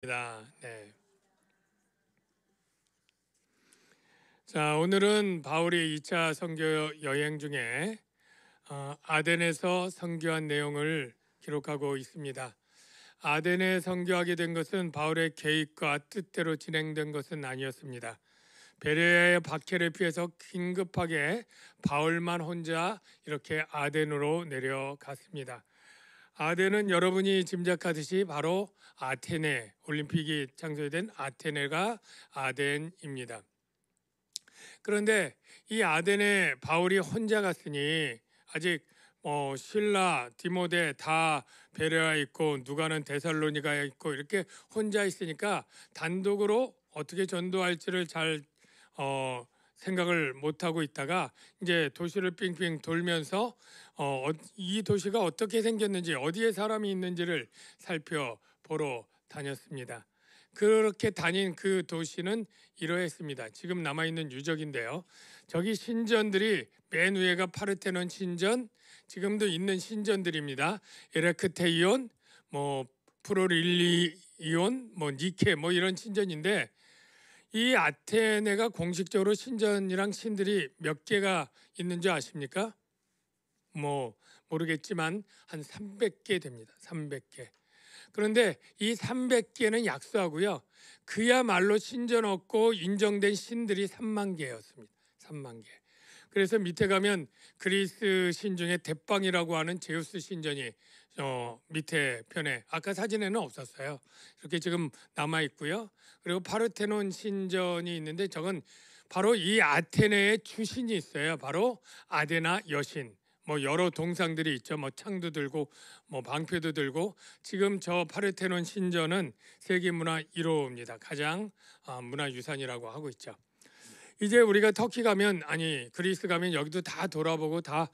네. 자, 오늘은 바울이 2차 선교 여행 중에 아덴에서 선교한 내용을 기록하고 있습니다. 아덴에 선교하게 된 것은 바울의 계획과 뜻대로 진행된 것은 아니었습니다. 베레아의 박해를 피해서 긴급하게 바울만 혼자 이렇게 아덴으로 내려갔습니다. 아덴은 여러분이 짐작하듯이 바로 아테네, 올림픽이 창설된 아테네가 아덴입니다. 그런데 이 아덴에 바울이 혼자 갔으니 아직 신라, 디모데 다 베레아에 있고 누가는 데살로니가에 있고 이렇게 혼자 있으니까 단독으로 어떻게 전도할지를 잘 생각을 못 하고 있다가 이제 도시를 빙빙 돌면서 이 도시가 어떻게 생겼는지 어디에 사람이 있는지를 살펴보러 다녔습니다. 그렇게 다닌 그 도시는 이러했습니다. 지금 남아있는 유적인데요. 저기 신전들이 맨 위에가 파르테논 신전, 지금도 있는 신전들입니다. 에레크테이온, 프로릴리온, 니케 이런 신전인데 이 아테네가 공식적으로 신전이랑 신들이 몇 개가 있는 줄 아십니까? 모르겠지만 한 300개 됩니다. 300개. 그런데 이 300개는 약수하고요. 그야말로 신전 없고 인정된 신들이 3만 개였습니다. 3만 개. 그래서 밑에 가면 그리스 신 중에 대빵이라고 하는 제우스 신전이 밑에 편에 아까 사진에는 없었어요. 이렇게 지금 남아 있고요. 그리고 파르테논 신전이 있는데 저건 바로 이 아테네의 주신이 있어요. 바로 아데나 여신. 여러 동상들이 있죠. 창도 들고 방패도 들고 지금 저 파르테논 신전은 세계문화 1호입니다. 가장 문화유산이라고 하고 있죠. 이제 우리가 터키 가면 그리스 가면 여기도 다 돌아보고 다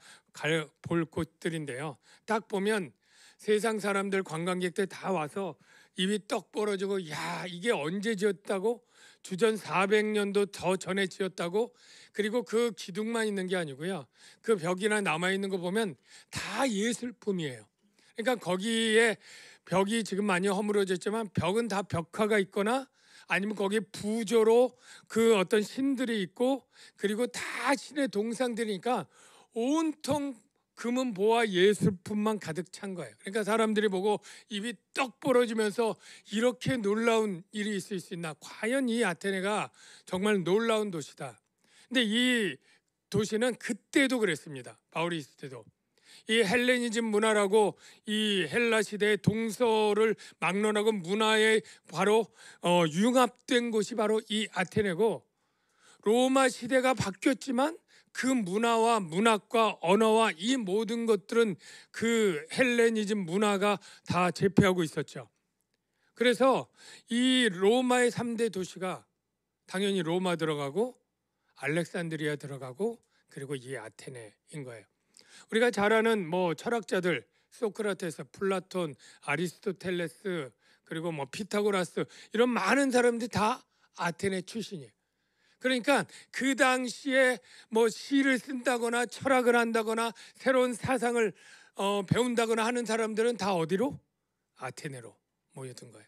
볼 곳들인데요. 딱 보면 세상 사람들 관광객들 다 와서 입이 떡 벌어지고 야 이게 언제 지었다고 주전 400년도 더 전에 지었다고 그리고 그 기둥만 있는 게 아니고요. 그 벽이나 남아 있는 거 보면 다 예술품이에요. 그러니까 거기에 벽이 지금 많이 허물어졌지만 벽은 다 벽화가 있거나 아니면 거기에 부조로 그 어떤 신들이 있고 그리고 다 신의 동상들이니까 온통 금은 보화 예술품만 가득 찬 거예요. 그러니까 사람들이 보고 입이 떡 벌어지면서 이렇게 놀라운 일이 있을 수 있나? 과연 이 아테네가 정말 놀라운 도시다. 근데 이 도시는 그때도 그랬습니다. 바울이 있을 때도. 이 헬레니즘 문화라고 이 헬라 시대의 동서를 막론하고 문화에 바로 융합된 곳이 바로 이 아테네고 로마 시대가 바뀌었지만 그 문화와 문학과 언어와 이 모든 것들은 그 헬레니즘 문화가 다 제패하고 있었죠. 그래서 이 로마의 3대 도시가 당연히 로마 들어가고 알렉산드리아 들어가고 그리고 이 아테네인 거예요. 우리가 잘 아는 철학자들 소크라테스, 플라톤, 아리스토텔레스 그리고 피타고라스 이런 많은 사람들이 다 아테네 출신이에요. 그러니까 그 당시에 시를 쓴다거나 철학을 한다거나 새로운 사상을 배운다거나 하는 사람들은 다 어디로? 아테네로 모여든 거예요.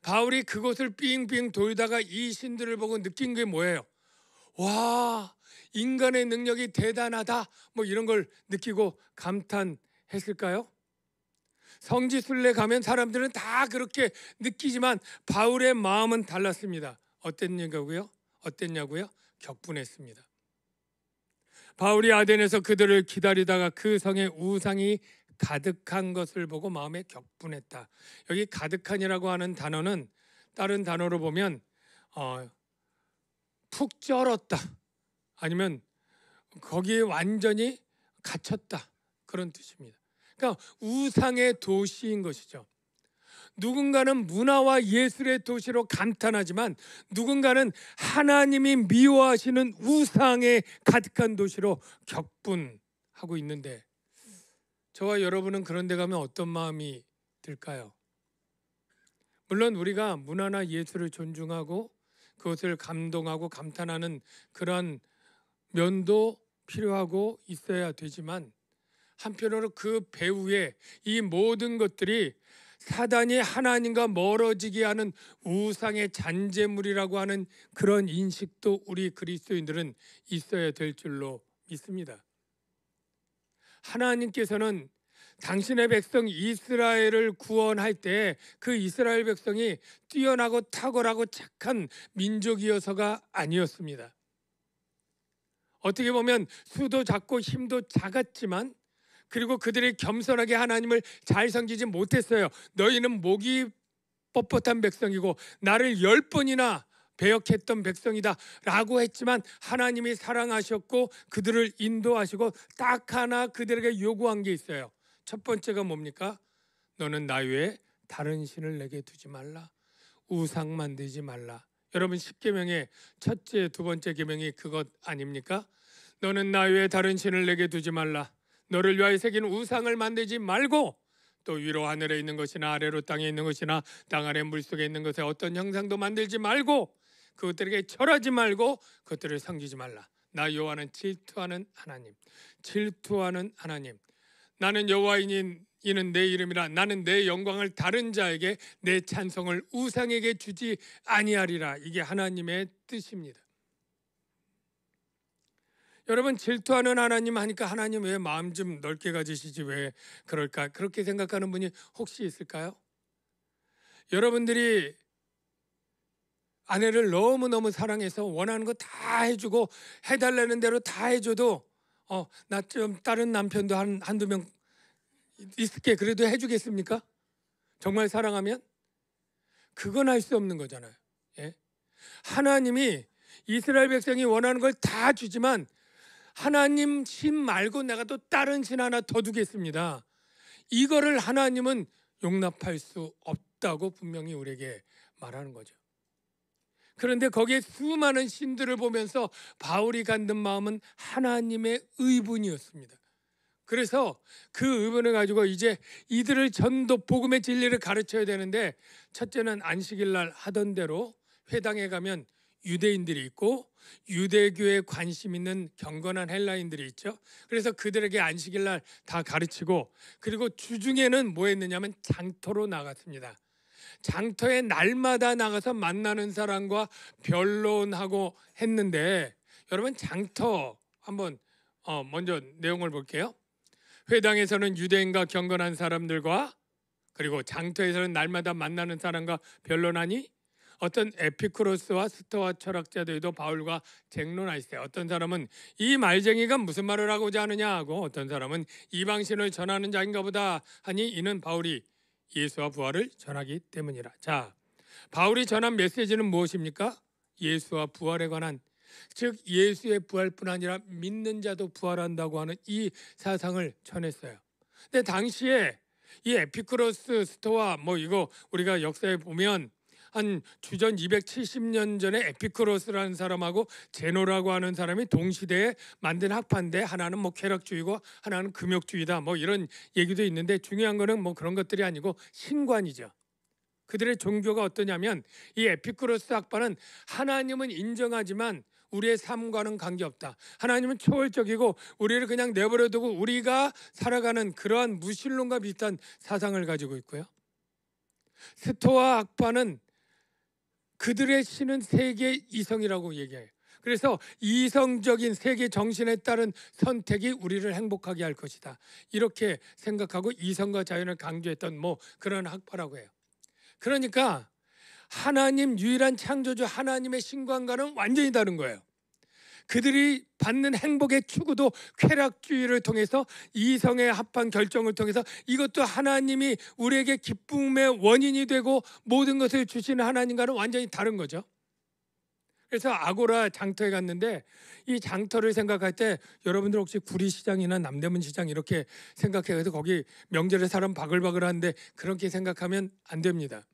바울이 그곳을 빙빙 돌다가 이 신들을 보고 느낀 게 뭐예요? 와, 인간의 능력이 대단하다 이런 걸 느끼고 감탄했을까요? 성지순례 가면 사람들은 다 그렇게 느끼지만 바울의 마음은 달랐습니다. 어땠냐고요? 격분했습니다. 바울이 아덴에서 그들을 기다리다가 그 성에 우상이 가득한 것을 보고 마음에 격분했다. 여기 가득한이라고 하는 단어는 다른 단어로 보면 푹 쩔었다. 아니면 거기에 완전히 갇혔다. 그런 뜻입니다. 그러니까 우상의 도시인 것이죠. 누군가는 문화와 예술의 도시로 감탄하지만 누군가는 하나님이 미워하시는 우상에 가득한 도시로 격분하고 있는데 저와 여러분은 그런 데 가면 어떤 마음이 들까요? 물론 우리가 문화나 예술을 존중하고 그것을 감동하고 감탄하는 그런 면도 필요하고 있어야 되지만 한편으로 그 배후에 이 모든 것들이 사단이 하나님과 멀어지게 하는 우상의 잔재물이라고 하는 그런 인식도 우리 그리스도인들은 있어야 될 줄로 믿습니다. 하나님께서는 당신의 백성 이스라엘을 구원할 때 그 이스라엘 백성이 뛰어나고 탁월하고 착한 민족이어서가 아니었습니다. 어떻게 보면 수도 작고 힘도 작았지만, 그리고 그들이 겸손하게 하나님을 잘 섬기지 못했어요. 너희는 목이 뻣뻣한 백성이고 나를 10번이나 배역했던 백성이다 라고 했지만, 하나님이 사랑하셨고 그들을 인도하시고 딱 하나 그들에게 요구한 게 있어요. 첫 번째가 뭡니까? 너는 나 외에 다른 신을 내게 두지 말라. 우상 만들지 말라. 여러분, 10계명의 첫째, 두 번째 계명이 그것 아닙니까? 너는 나 외에 다른 신을 내게 두지 말라. 너를 위하여 새긴 우상을 만들지 말고, 또 위로 하늘에 있는 것이나 아래로 땅에 있는 것이나 땅 아래 물속에 있는 것에 어떤 형상도 만들지 말고, 그것들에게 절하지 말고 그것들을 섬기지 말라. 나 여호와는 질투하는 하나님. 질투하는 하나님. 나는 여호와이니 이는 내 이름이라. 나는 내 영광을 다른 자에게, 내 찬송을 우상에게 주지 아니하리라. 이게 하나님의 뜻입니다. 여러분, 질투하는 하나님 하니까 하나님 왜 마음 좀 넓게 가지시지 왜 그럴까? 그렇게 생각하는 분이 혹시 있을까요? 여러분들이 아내를 너무너무 사랑해서 원하는 거 다 해주고 해달라는 대로 다 해줘도 나 좀 다른 남편도 한두 명 있을게, 그래도 해주겠습니까? 정말 사랑하면? 그건 할 수 없는 거잖아요. 예? 하나님이 이스라엘 백성이 원하는 걸 다 주지만 하나님 신 말고 내가 또 다른 신 하나 더 두겠습니다. 이거를 하나님은 용납할 수 없다고 분명히 우리에게 말하는 거죠. 그런데 거기에 수많은 신들을 보면서 바울이 갖는 마음은 하나님의 의분이었습니다. 그래서 그 의분을 가지고 이제 이들을 전도 복음의 진리를 가르쳐야 되는데, 첫째는 안식일 날 하던 대로 회당에 가면 유대인들이 있고 유대교에 관심 있는 경건한 헬라인들이 있죠. 그래서 그들에게 안식일 날 다 가르치고, 그리고 주중에는 뭐 했느냐면 장터로 나갔습니다. 장터에 날마다 나가서 만나는 사람과 변론하고 했는데, 여러분, 장터 한번 먼저 내용을 볼게요. 회당에서는 유대인과 경건한 사람들과, 그리고 장터에서는 날마다 만나는 사람과 변론하니, 어떤 에피쿠로스와 스토아 철학자들도 바울과 쟁론하였어요. 어떤 사람은 이 말쟁이가 무슨 말을 하고자 하느냐 하고, 어떤 사람은 이방신을 전하는 자인가 보다 하니, 이는 바울이 예수와 부활을 전하기 때문이라. 자, 바울이 전한 메시지는 무엇입니까? 예수와 부활에 관한, 즉 예수의 부활뿐 아니라 믿는 자도 부활한다고 하는 이 사상을 전했어요. 근데 당시에 이 에피쿠로스, 스토아 이거 우리가 역사에 보면 한 주전 270년 전에 에피쿠로스라는 사람하고 제노라고 하는 사람이 동시대에 만든 학파인데, 하나는 쾌락주의고 하나는 금욕주의다 이런 얘기도 있는데, 중요한 거는 그런 것들이 아니고 신관이죠. 그들의 종교가 어떠냐면, 이 에피쿠로스 학파는 하나님은 인정하지만 우리의 삶과는 관계없다. 하나님은 초월적이고 우리를 그냥 내버려두고 우리가 살아가는 그러한 무신론과 비슷한 사상을 가지고 있고요. 스토아 학파는 그들의 신은 세계 이성이라고 얘기해요. 그래서 이성적인 세계 정신에 따른 선택이 우리를 행복하게 할 것이다, 이렇게 생각하고 이성과 자연을 강조했던 그런 학파라고 해요. 그러니까 하나님, 유일한 창조주 하나님의 신관과는 완전히 다른 거예요. 그들이 받는 행복의 추구도 쾌락주의를 통해서, 이성에 합한 결정을 통해서, 이것도 하나님이 우리에게 기쁨의 원인이 되고 모든 것을 주시는 하나님과는 완전히 다른 거죠. 그래서 아고라 장터에 갔는데, 이 장터를 생각할 때 여러분들 혹시 구리시장이나 남대문 시장 이렇게 생각해서 거기 명절에 사람 바글바글한데 그렇게 생각하면 안 됩니다.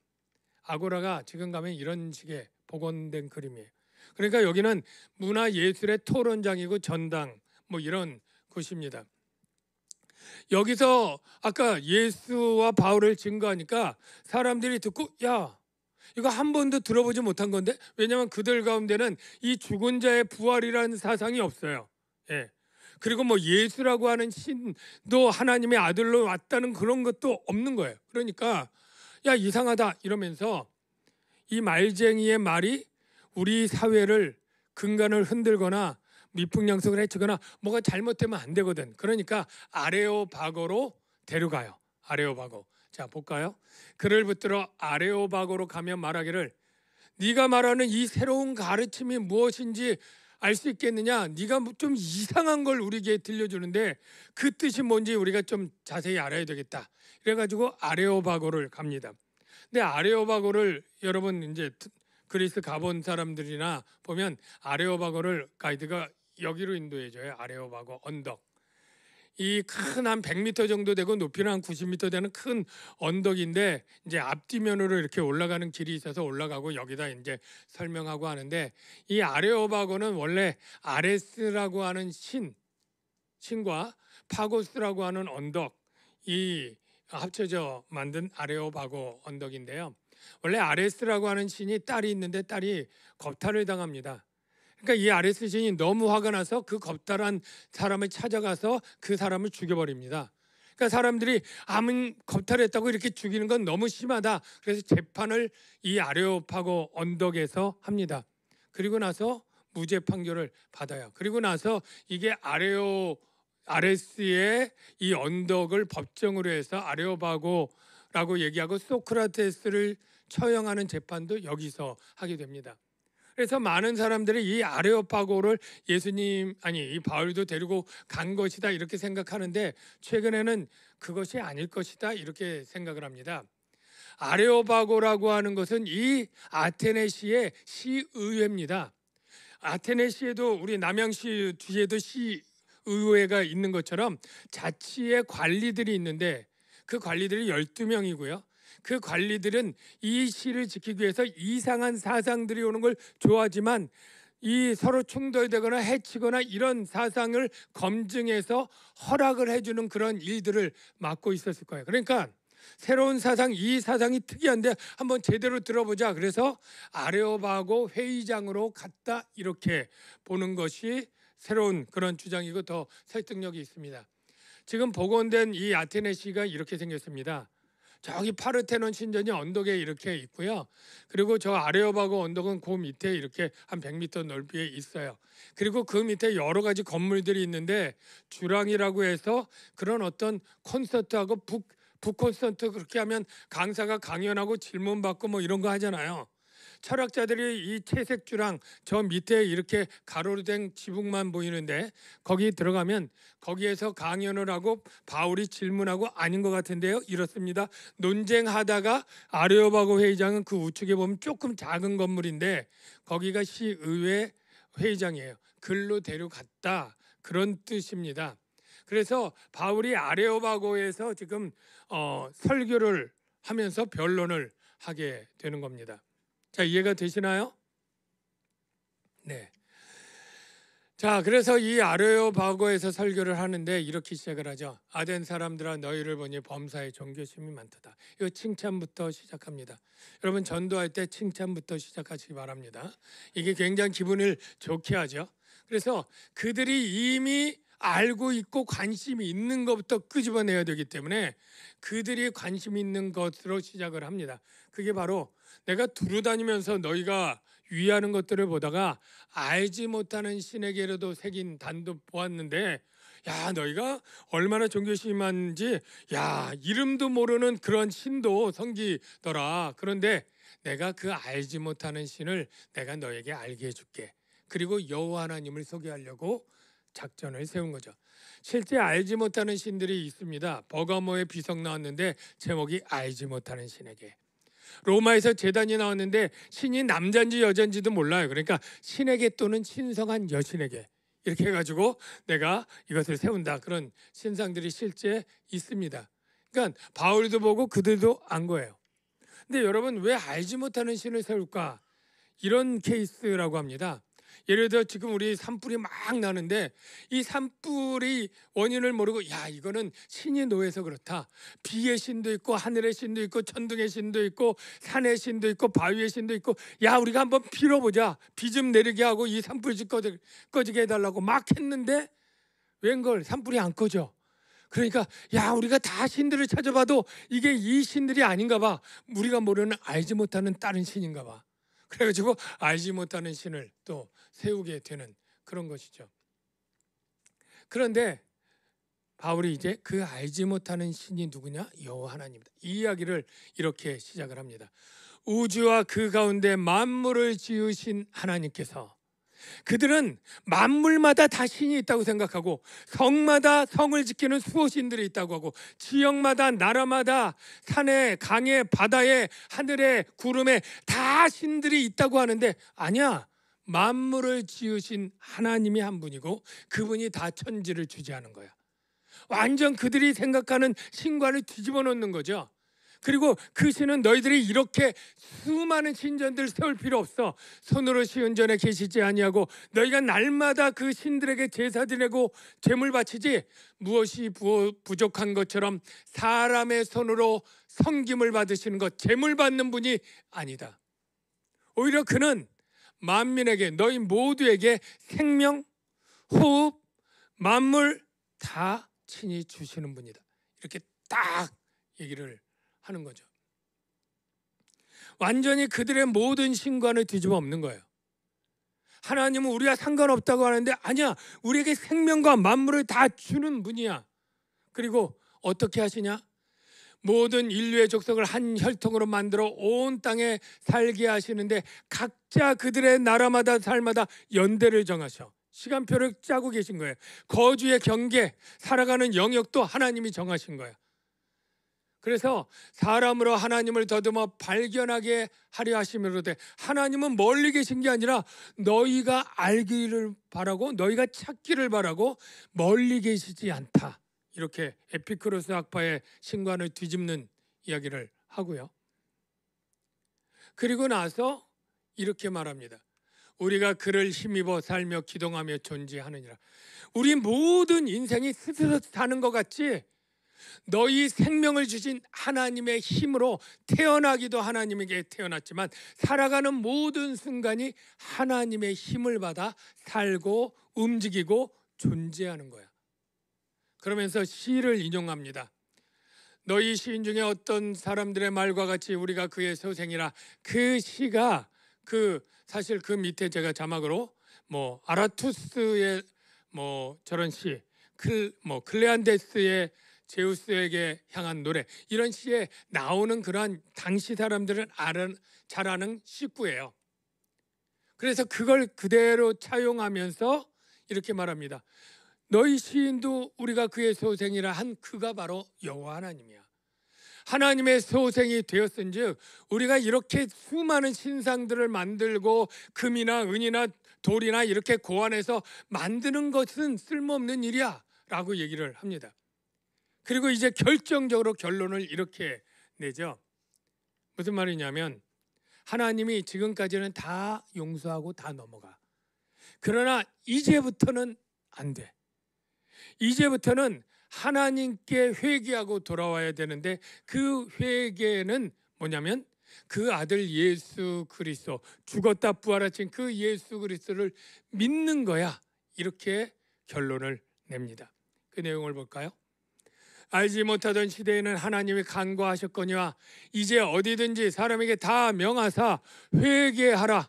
아고라가 지금 가면 이런 식의 복원된 그림이에요. 그러니까 여기는 문화예술의 토론장이고 전당 이런 곳입니다. 여기서 아까 예수와 바울을 증거하니까 사람들이 듣고, 야, 이거 한 번도 들어보지 못한 건데, 왜냐하면 그들 가운데는 이 죽은 자의 부활이라는 사상이 없어요. 예. 그리고 예수라고 하는 신도 하나님의 아들로 왔다는 그런 것도 없는 거예요. 그러니까 야 이상하다 이러면서 이 말쟁이의 말이 우리 사회를 근간을 흔들거나 미풍양속을 해치거나 뭐가 잘못되면 안 되거든. 그러니까 아레오바고로 데려가요. 아레오바고. 자 볼까요? 그를 붙들어 아레오바고로 가면 말하기를 네가 말하는 이 새로운 가르침이 무엇인지 알 수 있겠느냐? 네가 좀 이상한 걸 우리에게 들려주는데 그 뜻이 뭔지 우리가 좀 자세히 알아야 되겠다. 그래가지고 아레오바고를 갑니다. 근데 아레오바고를 여러분 이제 그리스 가본 사람들이나 보면 아레오바고를 가이드가 여기로 인도해줘요. 아레오바고 언덕. 이 큰 한 100m 정도 되고 높이는 한 90m 되는 큰 언덕인데 이제 앞뒤면으로 이렇게 올라가는 길이 있어서 올라가고 여기다 이제 설명하고 하는데 이 아레오바고는 원래 아레스라고 하는 신과 파고스라고 하는 언덕 이 합쳐져 만든 아레오바고 언덕인데요. 원래 아레스라고 하는 신이 딸이 있는데 딸이 겁탈을 당합니다. 그러니까 이 아레스 신이 너무 화가 나서 그 겁탈한 사람을 찾아가서 그 사람을 죽여버립니다. 그러니까 사람들이 아무 겁탈했다고 이렇게 죽이는 건 너무 심하다. 그래서 재판을 이 아레오파고 언덕에서 합니다. 그리고 나서 무죄 판결을 받아요. 그리고 나서 이게 아레스의 이 언덕을 법정으로 해서 아레오바고라고 얘기하고 소크라테스를 처형하는 재판도 여기서 하게 됩니다. 그래서 많은 사람들이 이 아레오파고를 예수님 이 바울도 데리고 간 것이다 이렇게 생각하는데 최근에는 그것이 아닐 것이다 이렇게 생각을 합니다. 아레오파고라고 하는 것은 이 아테네시의 시의회입니다. 아테네시에도 우리 남양시 뒤에도 시의회가 있는 것처럼 자치의 관리들이 있는데 그 관리들이 12명이고요. 그 관리들은 이 시를 지키기 위해서 이상한 사상들이 오는 걸 좋아하지만 이 서로 충돌되거나 해치거나 이런 사상을 검증해서 허락을 해주는 그런 일들을 맡고 있었을 거예요. 그러니까 새로운 사상, 이 사상이 특이한데 한번 제대로 들어보자. 그래서 아레오바고 회의장으로 갔다 이렇게 보는 것이 새로운 그런 주장이고 더 설득력이 있습니다. 지금 복원된 이 아테네시가 이렇게 생겼습니다. 저기 파르테논 신전이 언덕에 이렇게 있고요. 그리고 저 아레오바고 언덕은 그 밑에 이렇게 한 100m 넓이에 있어요. 그리고 그 밑에 여러 가지 건물들이 있는데 주랑이라고 해서 그런 어떤 콘서트하고 북콘서트 그렇게 하면 강사가 강연하고 질문받고 뭐 이런 거 하잖아요. 철학자들이 이 채색 주랑 저 밑에 이렇게 가로로 된 지붕만 보이는데 거기 들어가면 거기에서 강연을 하고 바울이 질문하고 아닌 것 같은데요. 이렇습니다. 논쟁하다가 아레오바고 회의장은 그 우측에 보면 조금 작은 건물인데 거기가 시의회 회의장이에요. 글로 데려갔다 그런 뜻입니다. 그래서 바울이 아레오바고에서 지금 설교를 하면서 변론을 하게 되는 겁니다. 자, 이해가 되시나요? 네. 자, 그래서 이 아레오바고에서 설교를 하는데 이렇게 시작을 하죠. 아덴 사람들아 너희를 보니 범사에 존경심이 많도다. 이거 칭찬부터 시작합니다. 여러분 전도할 때 칭찬부터 시작하시기 바랍니다. 이게 굉장히 기분을 좋게 하죠. 그래서 그들이 이미 알고 있고 관심이 있는 것부터 끄집어내야 되기 때문에 그들이 관심 있는 것으로 시작을 합니다. 그게 바로 내가 두루다니면서 너희가 위하는 것들을 보다가 알지 못하는 신에게로도 새긴 단도 보았는데 야 너희가 얼마나 존경심이 많은지 야 이름도 모르는 그런 신도 섬기더라. 그런데 내가 그 알지 못하는 신을 내가 너에게 알게 해줄게. 그리고 여호와 하나님을 소개하려고 작전을 세운 거죠. 실제 알지 못하는 신들이 있습니다. 버가모의 비석 나왔는데 제목이 알지 못하는 신에게. 로마에서 제단이 나왔는데 신이 남자인지 여자인지도 몰라요. 그러니까 신에게 또는 신성한 여신에게 이렇게 해가지고 내가 이것을 세운다. 그런 신상들이 실제 있습니다. 그러니까 바울도 보고 그들도 안 거예요. 근데 여러분 왜 알지 못하는 신을 세울까? 이런 케이스라고 합니다. 예를 들어 지금 우리 산불이 막 나는데 이 산불이 원인을 모르고 야 이거는 신이 노해서 그렇다. 비의 신도 있고 하늘의 신도 있고 천둥의 신도 있고 산의 신도 있고 바위의 신도 있고 야 우리가 한번 빌어보자. 비 좀 내리게 하고 이 산불 좀 꺼지게 해달라고 막 했는데 웬걸 산불이 안 꺼져. 그러니까 야, 우리가 다 신들을 찾아봐도 이게 이 신들이 아닌가 봐. 우리가 모르는 알지 못하는 다른 신인가 봐. 그래가지고 알지 못하는 신을 또 세우게 되는 그런 것이죠. 그런데 바울이 이제 그 알지 못하는 신이 누구냐? 여호와 하나님이다. 이 이야기를 이렇게 시작을 합니다. 우주와 그 가운데 만물을 지으신 하나님께서, 그들은 만물마다 다 신이 있다고 생각하고 성마다 성을 지키는 수호신들이 있다고 하고 지역마다 나라마다 산에 강에 바다에 하늘에 구름에 다 신들이 있다고 하는데, 아니야. 만물을 지으신 하나님이 한 분이고 그분이 다 천지를 주재하는 거야. 완전 그들이 생각하는 신과를 뒤집어 놓는 거죠. 그리고 그 신은 너희들이 이렇게 수많은 신전들 세울 필요 없어. 손으로 지은 전에 계시지 아니하고 너희가 날마다 그 신들에게 제사 드리고 제물 바치지, 무엇이 부족한 것처럼 사람의 손으로 섬김을 받으시는 것, 제물 받는 분이 아니다. 오히려 그는 만민에게, 너희 모두에게 생명, 호흡, 만물 다 친히 주시는 분이다. 이렇게 딱 얘기를 하는 거죠. 완전히 그들의 모든 신관을 뒤집어 엎는 거예요. 하나님은 우리가 상관없다고 하는데 아니야, 우리에게 생명과 만물을 다 주는 분이야. 그리고 어떻게 하시냐? 모든 인류의 족속을 한 혈통으로 만들어 온 땅에 살게 하시는데 각자 그들의 나라마다 삶마다 연대를 정하셔. 시간표를 짜고 계신 거예요. 거주의 경계, 살아가는 영역도 하나님이 정하신 거예요. 그래서 사람으로 하나님을 더듬어 발견하게 하려 하심으로되, 하나님은 멀리 계신 게 아니라 너희가 알기를 바라고 너희가 찾기를 바라고 멀리 계시지 않다. 이렇게 에피쿠로스 학파의 신관을 뒤집는 이야기를 하고요. 그리고 나서 이렇게 말합니다. 우리가 그를 힘입어 살며 기동하며 존재하느니라. 우리 모든 인생이 스스로 사는 것 같지, 너희 생명을 주신 하나님의 힘으로 태어나기도 하나님에게 태어났지만 살아가는 모든 순간이 하나님의 힘을 받아 살고 움직이고 존재하는 거야. 그러면서 시를 인용합니다. 너희 시인 중에 어떤 사람들의 말과 같이 우리가 그의 소생이라. 그 시가 사실 그 밑에 제가 자막으로 아라투스의 저런 시, 클레안데스의 제우스에게 향한 노래, 이런 시에 나오는 그러한 당시 사람들은 잘 아는 시구예요. 그래서 그걸 그대로 차용하면서 이렇게 말합니다. 너희 시인도 우리가 그의 소생이라 한 그가 바로 여호와 하나님이야. 하나님의 소생이 되었은즉 우리가 이렇게 수많은 신상들을 만들고 금이나 은이나 돌이나 이렇게 고안해서 만드는 것은 쓸모없는 일이야 라고 얘기를 합니다. 그리고 이제 결정적으로 결론을 이렇게 내죠. 무슨 말이냐면 하나님이 지금까지는 다 용서하고 다 넘어가. 그러나 이제부터는 안 돼. 이제부터는 하나님께 회개하고 돌아와야 되는데, 그 회개는 뭐냐면 그 아들 예수 그리스도, 죽었다 부활하신 그 예수 그리스도를 믿는 거야. 이렇게 결론을 냅니다. 그 내용을 볼까요? 알지 못하던 시대에는 하나님이 간과하셨거니와 이제 어디든지 사람에게 다 명하사 회개하라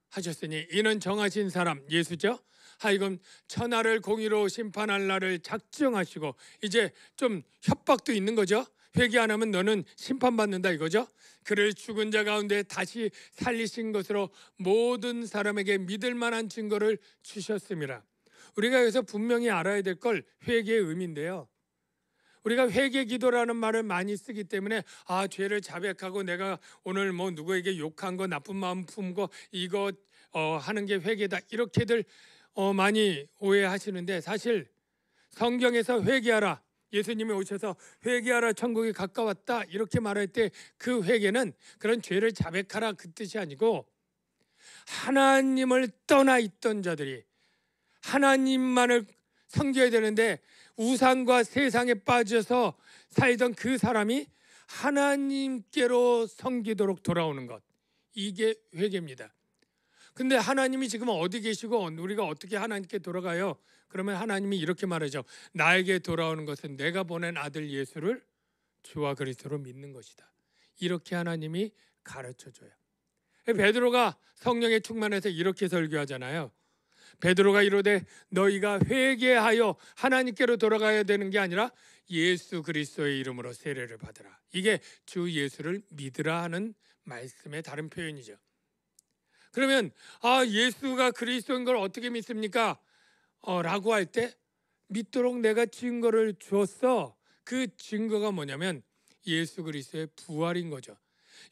하셨으니 이는 정하신 사람 예수죠. 하여금 천하를 공의로 심판할 날을 작정하시고, 이제 좀 협박도 있는 거죠. 회개 안 하면 너는 심판받는다 이거죠. 그를 죽은 자 가운데 다시 살리신 것으로 모든 사람에게 믿을 만한 증거를 주셨습니다. 우리가 여기서 분명히 알아야 될 걸 회개의 의미인데요. 우리가 회개 기도라는 말을 많이 쓰기 때문에 죄를 자백하고 내가 오늘 누구에게 욕한 거, 나쁜 마음 품고 이거 하는 게 회개다, 이렇게들 많이 오해하시는데, 사실 성경에서 회개하라, 예수님이 오셔서 회개하라 천국이 가까웠다 이렇게 말할 때 그 회개는 그런 죄를 자백하라 그 뜻이 아니고, 하나님을 떠나 있던 자들이 하나님만을 섬겨야 되는데 우상과 세상에 빠져서 살던 그 사람이 하나님께로 섬기도록 돌아오는 것, 이게 회개입니다. 근데 하나님이 지금 어디 계시고 우리가 어떻게 하나님께 돌아가요? 그러면 하나님이 이렇게 말하죠. 나에게 돌아오는 것은 내가 보낸 아들 예수를 주와 그리스도로 믿는 것이다. 이렇게 하나님이 가르쳐줘요. 베드로가 성령에 충만해서 이렇게 설교하잖아요. 베드로가 이르되 너희가 회개하여 하나님께로 돌아가야 되는 게 아니라 예수 그리스도의 이름으로 세례를 받으라. 이게 주 예수를 믿으라 하는 말씀의 다른 표현이죠. 그러면 예수가 그리스도인 걸 어떻게 믿습니까? 라고 할 때 믿도록 내가 증거를 주었어. 그 증거가 뭐냐면 예수 그리스도의 부활인 거죠.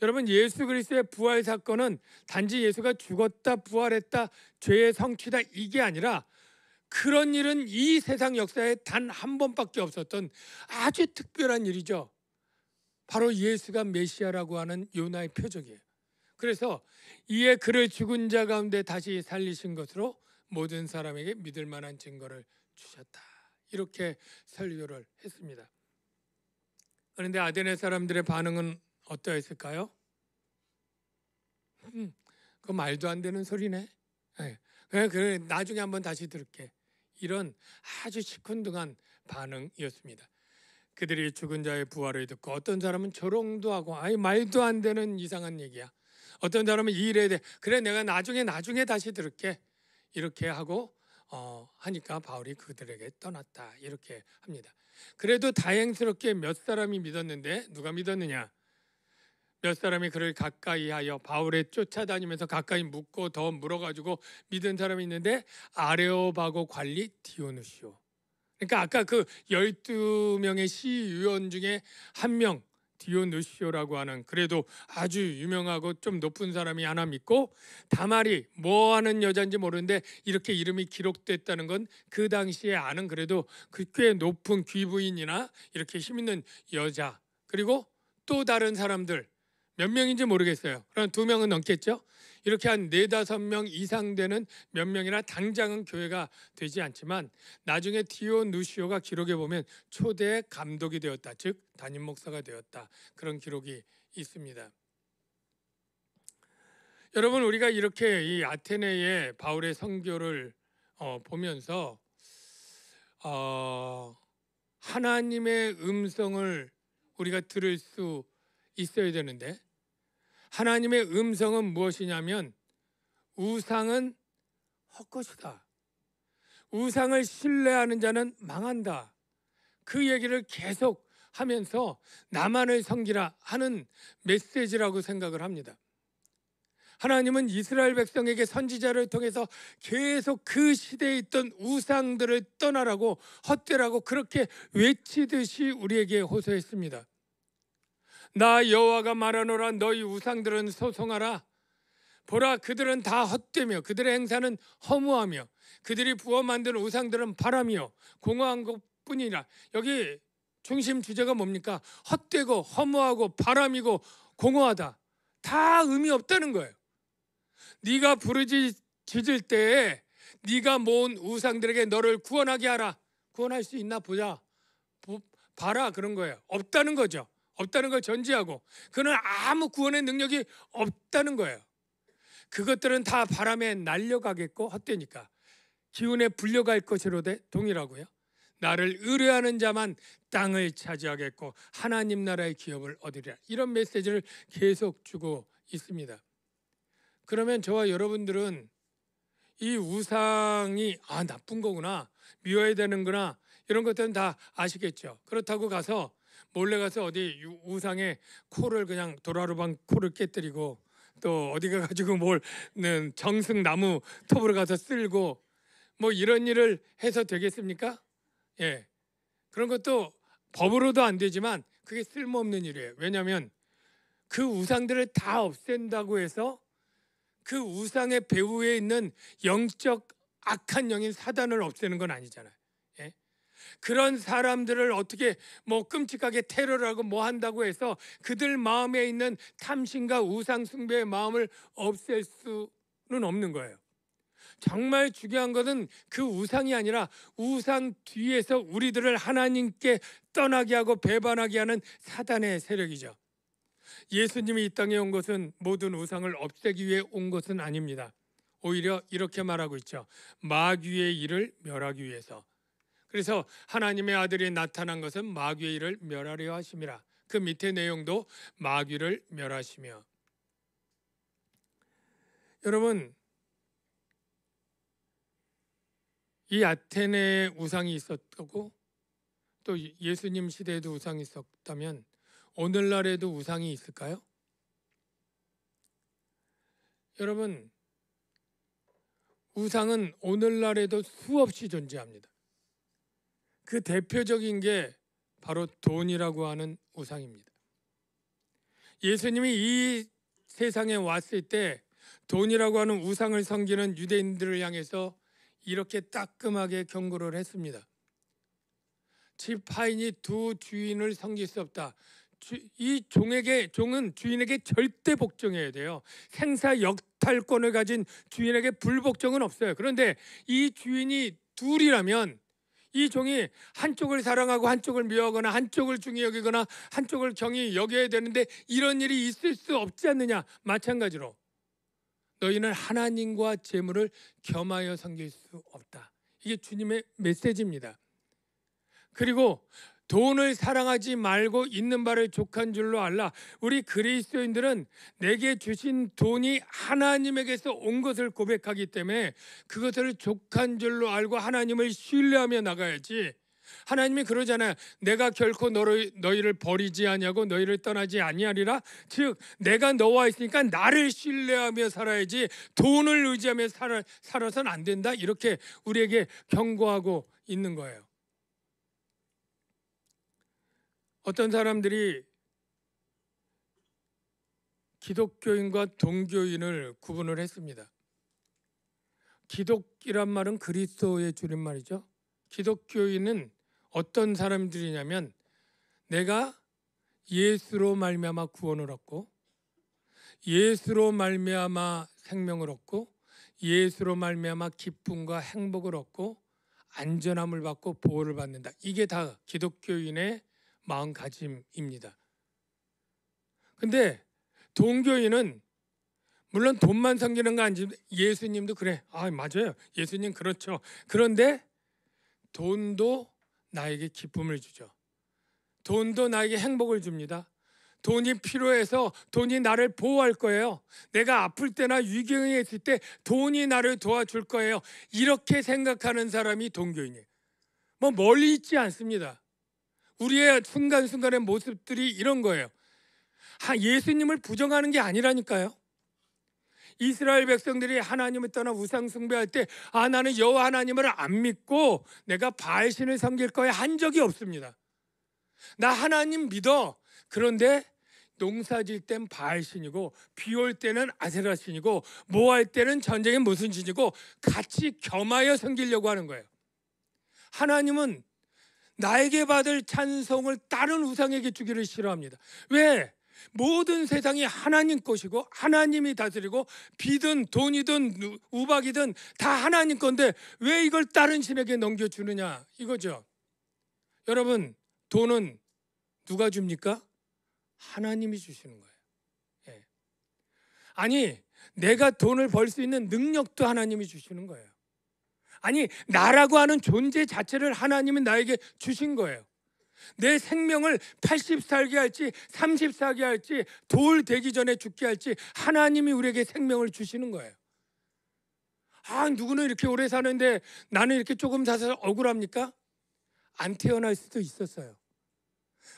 여러분, 예수 그리스도의 부활 사건은 단지 예수가 죽었다 부활했다 죄의 성취다 이게 아니라 그런 일은 이 세상 역사에 단 한 번밖에 없었던 아주 특별한 일이죠. 바로 예수가 메시아라고 하는 요나의 표적이에요. 그래서 이에 그를 죽은 자 가운데 다시 살리신 것으로 모든 사람에게 믿을 만한 증거를 주셨다. 이렇게 설교를 했습니다. 그런데 아테네 사람들의 반응은 어떠했을까요? 그 말도 안 되는 소리네. 그래, 나중에 한번 다시 들을게. 이런 아주 시큰둥한 반응이었습니다. 그들이 죽은 자의 부활을 듣고 어떤 사람은 조롱도 하고 말도 안 되는 이상한 얘기야. 어떤 사람은 이 일에 대해 그래 내가 나중에 다시 들을게. 이렇게 하고 하니까 바울이 그들에게 떠났다. 이렇게 합니다. 그래도 다행스럽게 몇 사람이 믿었는데 누가 믿었느냐? 몇 사람이 그를 가까이하여 바울에 쫓아다니면서 가까이 묻고 더 물어가지고 믿은 사람이 있는데 아레오바고 관리 디오누시오. 그러니까 아까 그 12명의 시의원 중에 한 명 디오누시오라고 하는 그래도 아주 유명하고 좀 높은 사람이 하나 믿고 다말이 뭐하는 여자인지 모르는데 이렇게 이름이 기록됐다는 건 그 당시에 아는 그래도 꽤 높은 귀부인이나 이렇게 힘 있는 여자 그리고 또 다른 사람들 몇 명인지 모르겠어요. 그럼 2명은 넘겠죠. 이렇게 한 4-5명 이상 되는 몇 명이나 당장은 교회가 되지 않지만 나중에 디오누시오가 기록에 보면 초대 감독이 되었다. 즉 담임 목사가 되었다. 그런 기록이 있습니다. 여러분 우리가 이렇게 이 아테네의 바울의 선교를 보면서 하나님의 음성을 우리가 들을 수 있어야 되는데 하나님의 음성은 무엇이냐면 우상은 헛것이다. 우상을 신뢰하는 자는 망한다. 그 얘기를 계속 하면서 나만을 섬기라 하는 메시지라고 생각을 합니다. 하나님은 이스라엘 백성에게 선지자를 통해서 계속 그 시대에 있던 우상들을 떠나라고 헛되라고 그렇게 외치듯이 우리에게 호소했습니다. 나 여호와가 말하노라 너희 우상들은 소송하라. 보라 그들은 다 헛되며 그들의 행사는 허무하며 그들이 부어 만든 우상들은 바람이요 공허한 것뿐이라. 여기 중심 주제가 뭡니까? 헛되고 허무하고 바람이고 공허하다. 다 의미 없다는 거예요. 네가 부르짖을 때에 네가 모은 우상들에게 너를 구원하게 하라. 구원할 수 있나 보자. 봐라 그런 거예요. 없다는 거죠. 없다는 걸 전제하고 그는 아무 구원의 능력이 없다는 거예요. 그것들은 다 바람에 날려가겠고 헛되니까 기운에 불려갈 것이로되 동일하고요. 나를 의뢰하는 자만 땅을 차지하겠고 하나님 나라의 기업을 얻으리라. 이런 메시지를 계속 주고 있습니다. 그러면 저와 여러분들은 이 우상이 나쁜 거구나 미워야 되는구나 이런 것들은 다 아시겠죠. 그렇다고 가서 몰래 가서 어디 우상에 코를 그냥 도라르방 코를 깨뜨리고 또 어디 가가지고 정승나무 톱으로 가서 쓸고 뭐 이런 일을 해서 되겠습니까? 예, 그런 것도 법으로도 안 되지만 그게 쓸모없는 일이에요. 왜냐하면 그 우상들을 다 없앤다고 해서 그 우상의 배후에 있는 영적 악한 영인 사단을 없애는 건 아니잖아요. 예? 그런 사람들을 어떻게 끔찍하게 테러하고 한다고 해서 그들 마음에 있는 탐심과 우상 숭배의 마음을 없앨 수는 없는 거예요. 정말 중요한 것은 그 우상이 아니라 우상 뒤에서 우리들을 하나님께 떠나게 하고 배반하게 하는 사단의 세력이죠. 예수님이 이 땅에 온 것은 모든 우상을 없애기 위해 온 것은 아닙니다. 오히려 이렇게 말하고 있죠. 마귀의 일을 멸하기 위해서. 그래서 하나님의 아들이 나타난 것은 마귀의 일을 멸하려 하심이라. 그 밑에 내용도 마귀를 멸하시며. 여러분, 이 아테네에 우상이 있었고 또 예수님 시대에도 우상이 있었다면 오늘날에도 우상이 있을까요? 여러분, 우상은 오늘날에도 수없이 존재합니다. 그 대표적인 게 바로 돈이라고 하는 우상입니다. 예수님이 이 세상에 왔을 때 돈이라고 하는 우상을 섬기는 유대인들을 향해서 이렇게 따끔하게 경고를 했습니다. 집 하인이 두 주인을 섬길 수 없다. 이 종은 주인에게 절대 복종해야 돼요. 생사 역탈권을 가진 주인에게 불복종은 없어요. 그런데 이 주인이 둘이라면 이 종이 한쪽을 사랑하고 한쪽을 미워하거나 한쪽을 중히 여기거나 한쪽을 경히 여겨야 되는데 이런 일이 있을 수 없지 않느냐. 마찬가지로 너희는 하나님과 재물을 겸하여 섬길 수 없다. 이게 주님의 메시지입니다. 그리고 돈을 사랑하지 말고 있는 바를 족한 줄로 알라. 우리 그리스도인들은 내게 주신 돈이 하나님에게서 온 것을 고백하기 때문에 그것을 족한 줄로 알고 하나님을 신뢰하며 나가야지. 하나님이 그러잖아요. 내가 결코 너희를 버리지 아니하고 너희를 떠나지 아니하리라. 즉 내가 너와 있으니까 나를 신뢰하며 살아야지 돈을 의지하며 살아서는 안 된다. 이렇게 우리에게 경고하고 있는 거예요. 어떤 사람들이 기독교인과 동교인을 구분을 했습니다. 기독이란 말은 그리스도의 줄임말이죠. 기독교인은 어떤 사람들이냐면 내가 예수로 말미암아 구원을 얻고 예수로 말미암아 생명을 얻고 예수로 말미암아 기쁨과 행복을 얻고 안전함을 받고 보호를 받는다. 이게 다 기독교인의 마음가짐입니다. 근데 동교인은 물론 돈만 섬기는 거 아니지. 예수님도 그래. 맞아요. 예수님 그렇죠. 그런데 돈도 나에게 기쁨을 주죠. 돈도 나에게 행복을 줍니다. 돈이 필요해서 돈이 나를 보호할 거예요. 내가 아플 때나 위경에 있을 때 돈이 나를 도와줄 거예요. 이렇게 생각하는 사람이 동교인이에요. 멀리 있지 않습니다. 우리의 순간순간의 모습들이 이런 거예요. 예수님을 부정하는 게 아니라니까요. 이스라엘 백성들이 하나님을 떠나 우상 숭배할 때 나는 여호와 하나님을 안 믿고 내가 바알신을 섬길 거야 한 적이 없습니다. 나 하나님 믿어. 그런데 농사질 땐 바알신이고 비 올 때는 아세라신이고 뭐 할 때는 전쟁에 무슨 신이고 같이 겸하여 섬기려고 하는 거예요. 하나님은 나에게 받을 찬송을 다른 우상에게 주기를 싫어합니다. 왜? 모든 세상이 하나님 것이고 하나님이 다스리고 비든 돈이든 우박이든 다 하나님 건데 왜 이걸 다른 신에게 넘겨주느냐 이거죠. 여러분, 돈은 누가 줍니까? 하나님이 주시는 거예요. 예. 아니, 내가 돈을 벌 수 있는 능력도 하나님이 주시는 거예요. 아니, 나라고 하는 존재 자체를 하나님이 나에게 주신 거예요. 내 생명을 80 살게 할지 30 살게 할지 돌 되기 전에 죽게 할지 하나님이 우리에게 생명을 주시는 거예요. 누구는 이렇게 오래 사는데 나는 이렇게 조금 사서 억울합니까? 안 태어날 수도 있었어요.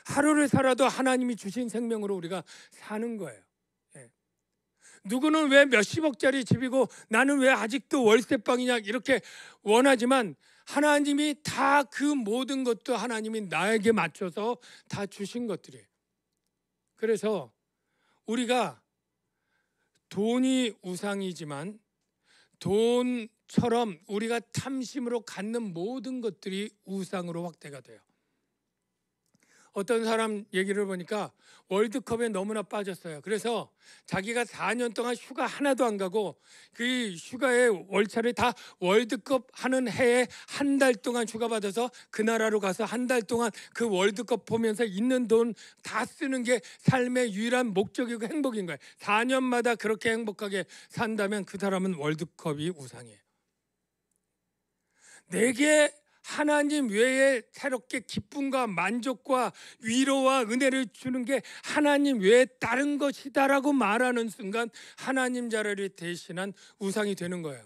하루를 살아도 하나님이 주신 생명으로 우리가 사는 거예요. 누구는 왜 몇십억짜리 집이고 나는 왜 아직도 월세방이냐 이렇게 원하지만 하나님이 다 그 모든 것도 하나님이 나에게 맞춰서 다 주신 것들이에요. 그래서 우리가 돈이 우상이지만 돈처럼 우리가 탐심으로 갖는 모든 것들이 우상으로 확대가 돼요. 어떤 사람 얘기를 보니까 월드컵에 너무나 빠졌어요. 그래서 자기가 4년 동안 휴가 하나도 안 가고 그 휴가의 월차를 다 월드컵 하는 해에 한 달 동안 휴가 받아서 그 나라로 가서 한 달 동안 그 월드컵 보면서 있는 돈 다 쓰는 게 삶의 유일한 목적이고 행복인 거예요. 4년마다 그렇게 행복하게 산다면 그 사람은 월드컵이 우상이에요. 내게 하나님 외에 새롭게 기쁨과 만족과 위로와 은혜를 주는 게 하나님 외에 다른 것이다라고 말하는 순간 하나님 자리를 대신한 우상이 되는 거예요.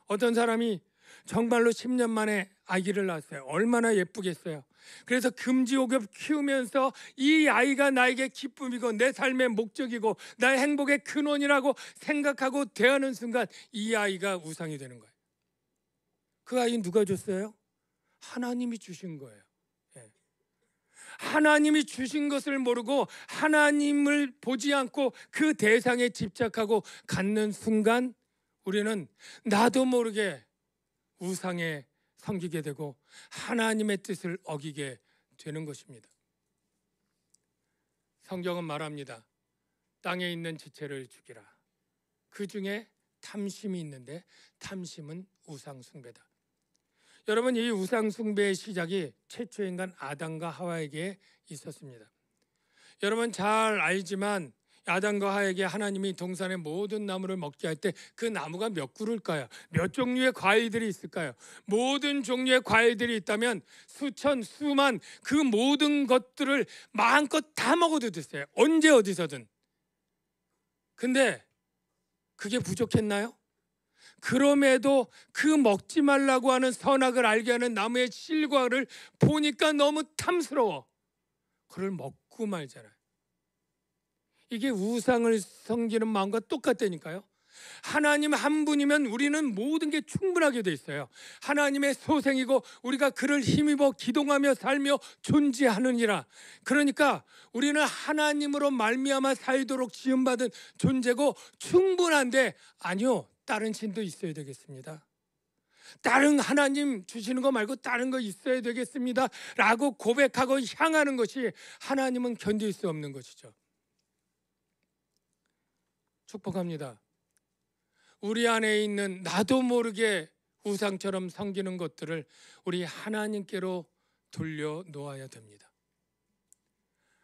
어떤 사람이 정말로 10년 만에 아기를 낳았어요. 얼마나 예쁘겠어요. 그래서 금지옥엽 키우면서 이 아이가 나에게 기쁨이고 내 삶의 목적이고 나의 행복의 근원이라고 생각하고 대하는 순간 이 아이가 우상이 되는 거예요. 그 아이 누가 줬어요? 하나님이 주신 거예요. 예. 하나님이 주신 것을 모르고 하나님을 보지 않고 그 대상에 집착하고 갖는 순간 우리는 나도 모르게 우상에 섬기게 되고 하나님의 뜻을 어기게 되는 것입니다. 성경은 말합니다. 땅에 있는 지체를 죽이라. 그 중에 탐심이 있는데 탐심은 우상 숭배다. 여러분, 이 우상 숭배의 시작이 최초 인간 아담과 하와에게 있었습니다. 여러분 잘 알지만 아담과 하와에게 하나님이 동산의 모든 나무를 먹게 할 때 그 나무가 몇 그루일까요? 몇 종류의 과일들이 있을까요? 모든 종류의 과일들이 있다면 수천, 수만 그 모든 것들을 마음껏 다 먹어도 됐어요. 언제 어디서든. 근데 그게 부족했나요? 그럼에도 그 먹지 말라고 하는 선악을 알게 하는 나무의 실과를 보니까 너무 탐스러워. 그걸 먹고 말잖아요. 이게 우상을 섬기는 마음과 똑같다니까요. 하나님 한 분이면 우리는 모든 게 충분하게 돼 있어요. 하나님의 소생이고 우리가 그를 힘입어 기동하며 살며 존재하느니라. 그러니까 우리는 하나님으로 말미암아 살도록 지음받은 존재고 충분한데, 아니요, 다른 신도 있어야 되겠습니다. 다른 하나님 주시는 거 말고 다른 거 있어야 되겠습니다 라고 고백하고 향하는 것이 하나님은 견딜 수 없는 것이죠. 축복합니다. 우리 안에 있는 나도 모르게 우상처럼 섬기는 것들을 우리 하나님께로 돌려놓아야 됩니다.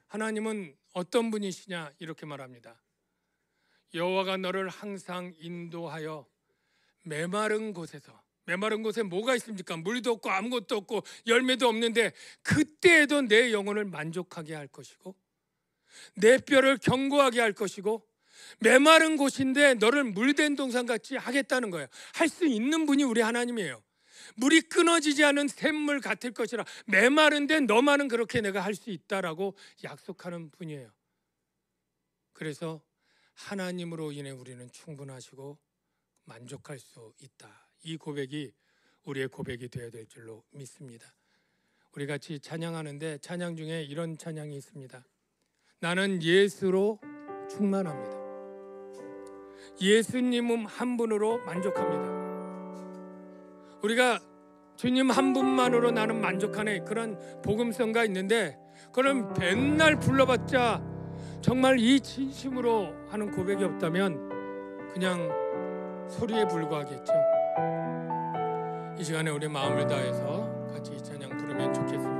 하나님은 어떤 분이시냐 이렇게 말합니다. 여호와가 너를 항상 인도하여 메마른 곳에서, 메마른 곳에 뭐가 있습니까? 물도 없고 아무것도 없고 열매도 없는데 그때에도 내 영혼을 만족하게 할 것이고 내 뼈를 견고하게 할 것이고 메마른 곳인데 너를 물된 동산같이 하겠다는 거예요. 할 수 있는 분이 우리 하나님이에요. 물이 끊어지지 않은 샘물 같을 것이라, 메마른데 너만은 그렇게 내가 할 수 있다라고 약속하는 분이에요. 그래서 하나님으로 인해 우리는 충분하시고 만족할 수 있다. 이 고백이 우리의 고백이 되어야 될 줄로 믿습니다. 우리 같이 찬양하는데 찬양 중에 이런 찬양이 있습니다. 나는 예수로 충만합니다. 예수님 한 분으로 만족합니다. 우리가 주님 한 분만으로 나는 만족하네, 그런 복음성가 있는데 그럼 맨날 불러봤자 정말 이 진심으로 하는 고백이 없다면 그냥 소리에 불과하겠죠. 이 시간에 우리 마음을 다해서 같이 이 찬양 부르면 좋겠습니다.